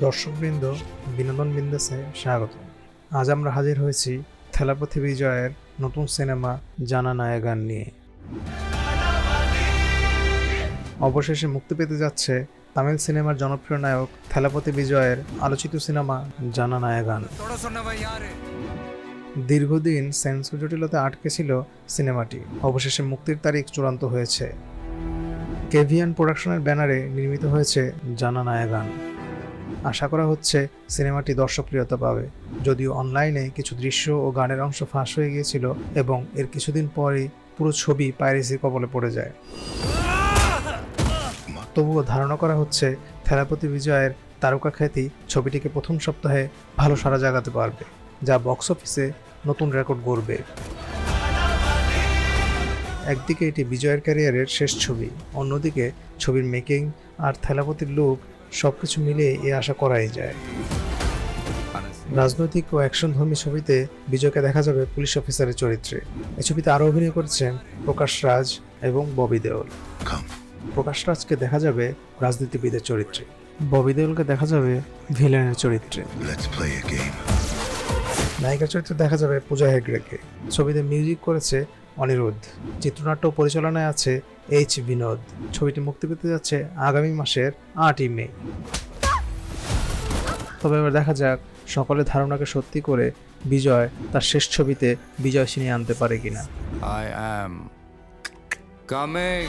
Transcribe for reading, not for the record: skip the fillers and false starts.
দর্শকবৃন্দ, বিনোদন বিন্দাসে স্বাগত। আজ আমরা হাজির হয়েছি থেলাপতি বিজয়ের নতুন সিনেমা জানা নায়াগান নিয়ে। অবশেষে মুক্তি পেতে যাচ্ছে তামিল সিনেমার জনপ্রিয় নায়ক থেলাপতি বিজয়ের আলোচিত সিনেমা জানা নায়াগান। দীর্ঘদিন সেন্সর জটিলতা আটকে ছিল সিনেমাটি, অবশেষে মুক্তির তারিখ চূড়ান্ত হয়েছে। কেভিয়ান প্রোডাকশনের ব্যানারে নির্মিত হয়েছে জানা নায়াগান। আশা করা হচ্ছে সিনেমাটি দর্শকপ্রিয়তা পাবে, যদিও অনলাইনে কিছু দৃশ্য ও গানের অংশ ফাঁস হয়ে গিয়েছিল এবং এর কিছুদিন পরেই পুরো ছবি পাইরেসির কবলে পড়ে যায়। তবুও ধারণা করা হচ্ছে থেলাপতি বিজয়ের তারকা খ্যাতি ছবিটিকে প্রথম সপ্তাহে ভালো সাড়া জাগাতে পারবে, যা বক্স অফিসে নতুন রেকর্ড গড়বে। একদিকে এটি বিজয়ের ক্যারিয়ারের শেষ ছবি, অন্যদিকে ছবির মেকিং আর থেলাপতির লুক সবকিছু মিলিয়ে এ আশা করাই যায়। রাজনৈতিক ও অ্যাকশনধর্মী ছবিতে বিজয়কে দেখা যাবে পুলিশ অফিসারের চরিত্রে। এই ছবিতে আরও অভিনয় করেছেন প্রকাশ রাজ এবং ববি দেওল। প্রকাশ রাজকে দেখা যাবে রাজনীতিবিদের চরিত্রে, ববি দেওলকে দেখা যাবে ভিলেনের চরিত্রে। নায়িকার চরিত্রে দেখা যাবে পূজা হেগড়েকে। ছবিতে মিউজিক করেছে অনিরুদ্ধ। চিত্রনাট্য পরিচালনায় আছে এইচ বিনোদ। ছবিটি মুক্তি পেতে যাচ্ছে আগামী মাসের 8ই মে। তবে এবার দেখা যাক সকলের ধারণাকে সত্যি করে বিজয় তার শেষ ছবিতে বিজয় ছিনিয়ে আনতে পারে কিনা। I am coming.